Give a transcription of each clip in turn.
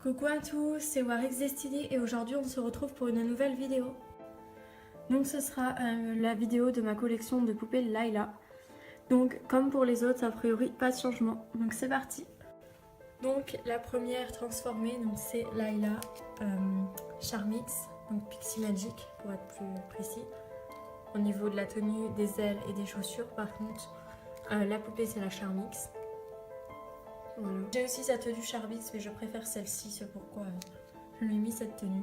Coucou à tous, c'est Warix Destiny et aujourd'hui on se retrouve pour une nouvelle vidéo. Donc ce sera la vidéo de ma collection de poupées Layla. Donc comme pour les autres, a priori pas de changement. Donc c'est parti. Donc la première transformée, donc c'est Layla Charmix, donc Pixie Magic pour être plus précis. Au niveau de la tenue, des ailes et des chaussures par contre, la poupée c'est la Charmix. Voilà. J'ai aussi sa tenue Charbix, mais je préfère celle-ci, c'est pourquoi je lui ai mis cette tenue.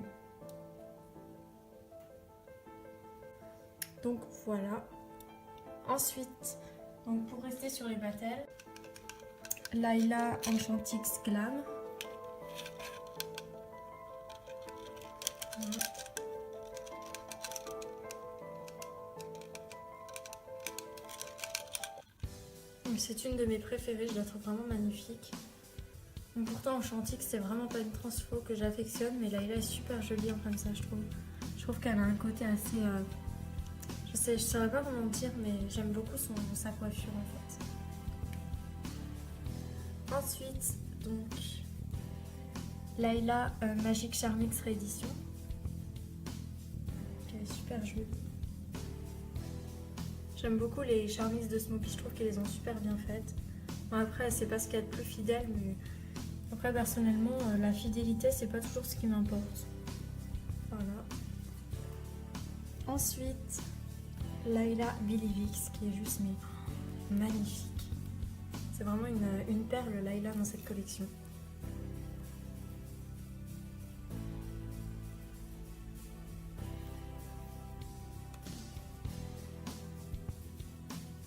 Donc voilà. Ensuite, donc pour rester sur les battles, Layla Enchantix Glam. Voilà. C'est une de mes préférées, je la trouve vraiment magnifique. Donc pourtant Enchantix c'est vraiment pas une transfo que j'affectionne, mais Layla est super jolie en comme ça je trouve. Je trouve qu'elle a un côté assez... je saurais pas comment dire, mais j'aime beaucoup sa coiffure en fait. Ensuite, donc Layla Magic Charmix Réédition. Elle est super jolie. J'aime beaucoup les Charmix de Smoopy, je trouve qu'elles les ont super bien faites. Bon, après, c'est pas ce qu'il y a de plus fidèle, mais après, personnellement, la fidélité, c'est pas toujours ce qui m'importe. Voilà. Ensuite, Layla Billivix, qui est juste mais magnifique. C'est vraiment une perle Layla dans cette collection.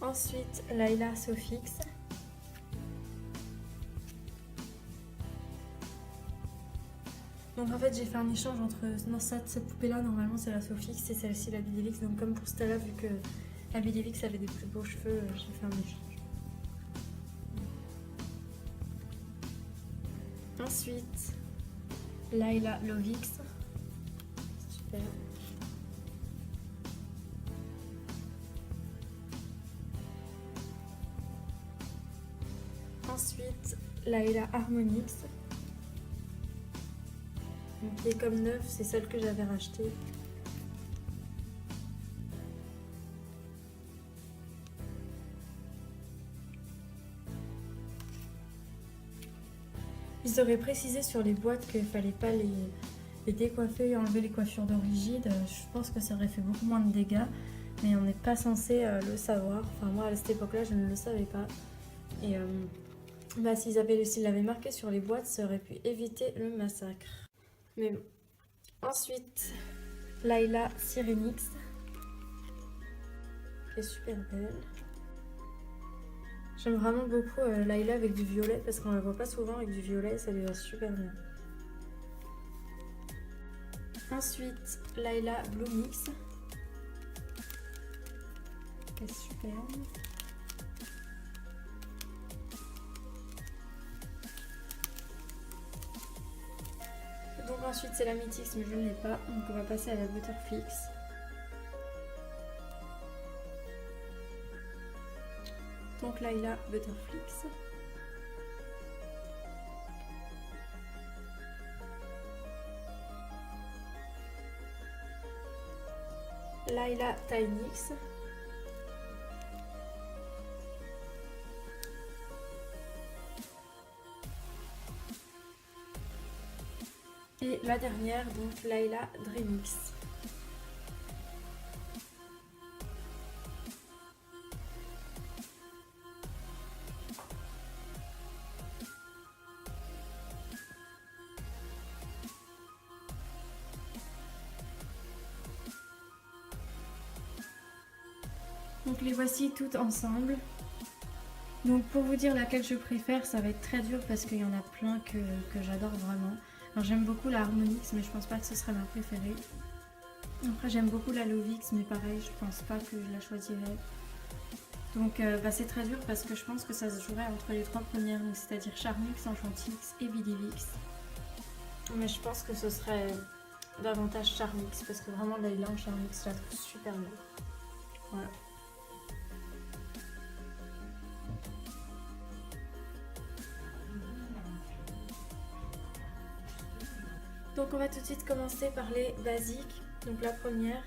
Ensuite, Layla Sofix. Donc en fait j'ai fait un échange entre cette poupée là, normalement c'est la Sofix et celle-ci la Billivix. Donc comme pour Stella, vu que la Billivix avait des plus beaux cheveux, j'ai fait un échange. Ensuite, Layla Lovix. Super. Ensuite, Layla Harmonix. Donc, qui est comme neuf, c'est celle que j'avais rachetée. Ils auraient précisé sur les boîtes qu'il fallait pas les décoiffer et enlever les coiffures d'origine. Je pense que ça aurait fait beaucoup moins de dégâts, mais on n'est pas censé le savoir. Enfin moi à cette époque-là, je ne le savais pas. Et s'ils l'avaient marqué sur les boîtes, ça aurait pu éviter le massacre. Mais bon. Ensuite, Layla Sirenix, qui est super belle. J'aime vraiment beaucoup Layla avec du violet parce qu'on la voit pas souvent avec du violet, ça lui va super bien. Ensuite, Layla Bloomix, qui est superbe. Donc ensuite c'est la Mythix, mais je ne l'ai pas, donc on va passer à la Butterflix. Donc Layla Butterflix. Layla Tinix. Et la dernière, donc Layla Dreamix. Donc les voici toutes ensemble. Donc pour vous dire laquelle je préfère, ça va être très dur parce qu'il y en a plein que j'adore vraiment. Alors j'aime beaucoup la Harmonix, mais je pense pas que ce serait ma préférée. Après j'aime beaucoup la Lovix, mais pareil, je pense pas que je la choisirais. Donc c'est très dur parce que je pense que ça se jouerait entre les trois premières, c'est-à-dire Charmix, Enchantix et Billivix. Mais je pense que ce serait davantage Charmix parce que vraiment Layla en Charmix, je la trouve super belle. Voilà. Donc on va tout de suite commencer par les basiques. Donc la première,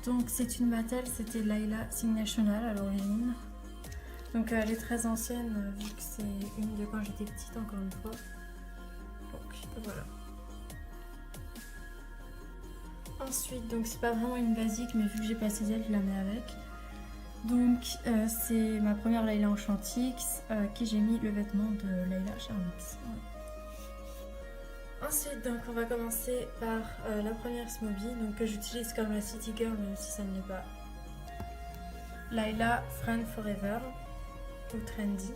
donc c'est une Mattel, c'était Layla Signational à l'origine. Donc elle est très ancienne vu que c'est une de quand j'étais petite encore une fois. Donc voilà. Ensuite, donc c'est pas vraiment une basique, mais vu que j'ai pas ses ailes, je la mets avec. Donc c'est ma première Layla Enchantix qui j'ai mis le vêtement de Layla Charmix. Ensuite, donc on va commencer par la première Smobie, donc que j'utilise comme la City Girl, même si ça ne l'est pas. Layla Friend Forever ou Trendy.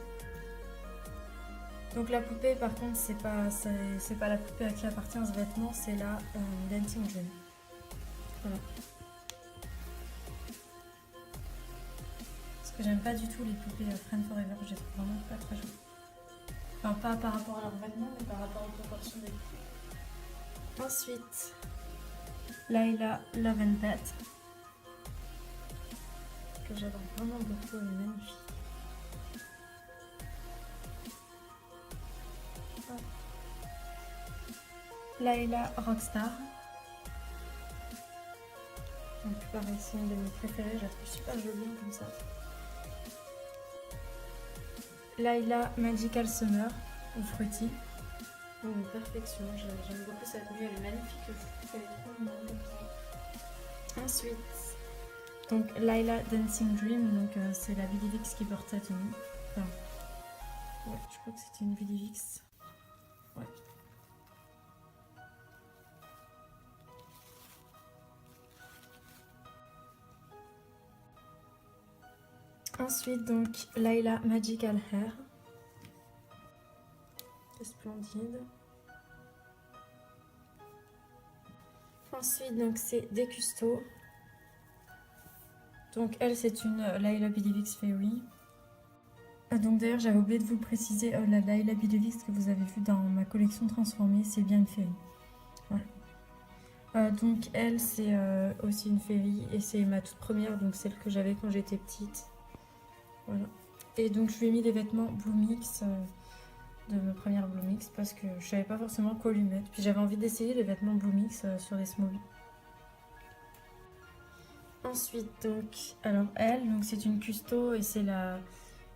Donc la poupée, par contre, c'est pas la poupée à qui appartient ce vêtement, c'est la Dancing Dream. Voilà. Parce que j'aime pas du tout les poupées Friend Forever, je les trouve vraiment pas très jolies. Enfin, pas par rapport à leurs vêtements, mais par rapport aux proportions des poupées. Ensuite, Layla Love and Pet, que j'adore vraiment beaucoup, elle est magnifique. Layla Rockstar. Donc pareil, c'est une de mes préférées, je la trouve super jolie comme ça. Layla Magical Summer ou Fruity. Oh, une perfection, j'aime beaucoup cette tenue, elle est magnifique, je trouve qu'elle est trop mignonne comme ça. Ensuite, donc Layla Dancing Dream, donc c'est la Vidivix qui porte cette tenue. Enfin, ouais, je crois que c'était une Vidivix. Ouais. Ensuite, donc Layla Magical Hair. C'est splendide. Ensuite, donc c'est des custos. Donc elle, c'est une Layla Bidivix Fairy. Donc d'ailleurs, j'avais oublié de vous le préciser, la Layla Bidivix que vous avez vue dans ma collection transformée, c'est bien une fairy. Voilà. Donc elle, c'est aussi une fairy et c'est ma toute première, donc celle que j'avais quand j'étais petite. Voilà. Et donc je lui ai mis des vêtements Blue Mix de ma première Blue Mix parce que je savais pas forcément quoi lui mettre. Puis j'avais envie d'essayer les vêtements Blue Mix sur des Smobies. Ensuite, donc, alors elle, donc c'est une custo et c'est la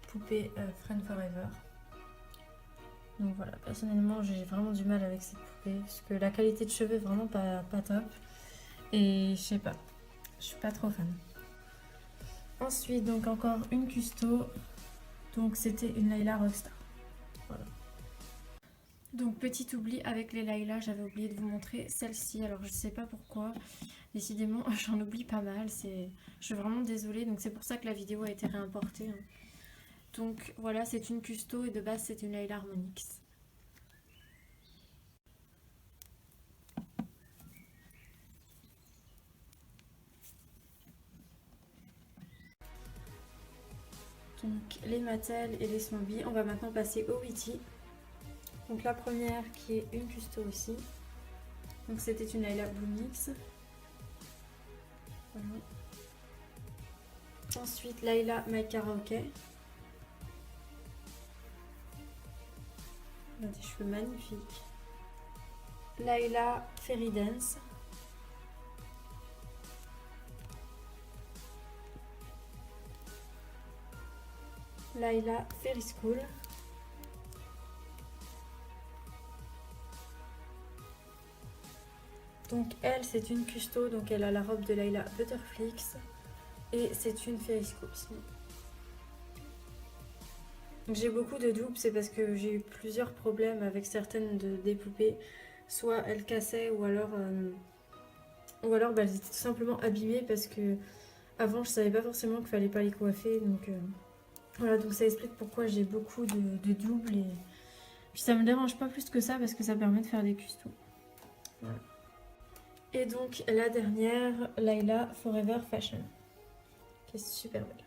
poupée Friend Forever. Donc voilà, personnellement j'ai vraiment du mal avec cette poupée parce que la qualité de cheveux est vraiment pas top. Et je sais pas, je suis pas trop fan. Ensuite, donc encore une custo. Donc c'était une Layla Rockstar. Voilà. Donc petit oubli avec les Layla, j'avais oublié de vous montrer celle-ci. Alors je sais pas pourquoi, décidément j'en oublie pas mal. Je suis vraiment désolée, donc c'est pour ça que la vidéo a été réimportée. Donc voilà, c'est une custo et de base c'est une Layla Harmonix. Donc les Mattel et les Smobies, on va maintenant passer au Witty. Donc la première qui est une custo aussi. Donc c'était une Layla Blue Mix. Voilà. Ensuite Layla My Karaoke. Elle a des cheveux magnifiques. Layla Fairy Dance. Layla Fairy School. Donc elle, c'est une custo, donc elle a la robe de Layla Butterflix et c'est une Fairy School. Donc j'ai beaucoup de dupes, c'est parce que j'ai eu plusieurs problèmes avec certaines des poupées. Soit elles cassaient ou alors bah, elles étaient tout simplement abîmées parce que avant je savais pas forcément qu'il fallait pas les coiffer. Donc voilà, donc ça explique pourquoi j'ai beaucoup de doubles et puis ça me dérange pas plus que ça parce que ça permet de faire des custos. Voilà. Et donc la dernière, Layla Forever Fashion, qui est super belle.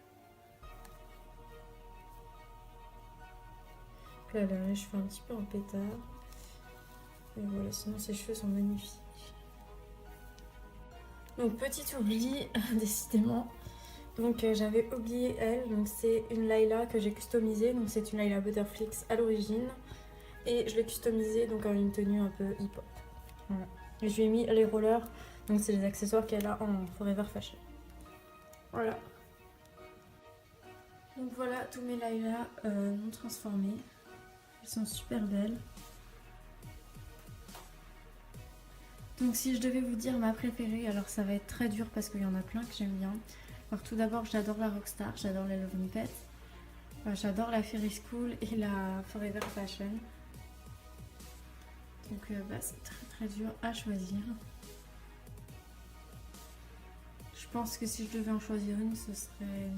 Là, elle a les cheveux un petit peu en pétard. Et voilà, sinon ses cheveux sont magnifiques. Donc petit oubli, décidément. Donc j'avais oublié elle, donc c'est une Layla que j'ai customisée. Donc c'est une Layla Butterflix à l'origine. Et je l'ai customisé donc en une tenue un peu hip-hop. Voilà. Et je lui ai mis les rollers, donc c'est les accessoires qu'elle a en Forever Fashion. Voilà. Donc voilà tous mes Layla non transformés. Elles sont super belles. Donc si je devais vous dire ma préférée, alors ça va être très dur parce qu'il y en a plein que j'aime bien. Alors tout d'abord j'adore la Rockstar, j'adore la Love Me Pet, j'adore la Fairy School et la Forever Fashion. Donc c'est très très dur à choisir. Je pense que si je devais en choisir une, ce serait...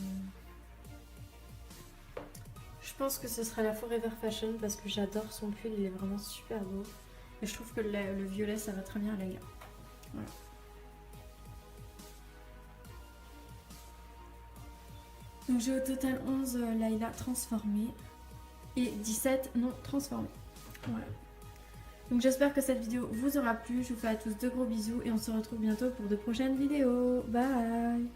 Je pense que ce serait la Forever Fashion parce que j'adore son pull, il est vraiment super beau. Et je trouve que le violet ça va très bien à Layla. Voilà. Donc j'ai au total 11 Layla transformées et 17 non transformées. Voilà. Donc j'espère que cette vidéo vous aura plu. Je vous fais à tous de gros bisous et on se retrouve bientôt pour de prochaines vidéos. Bye!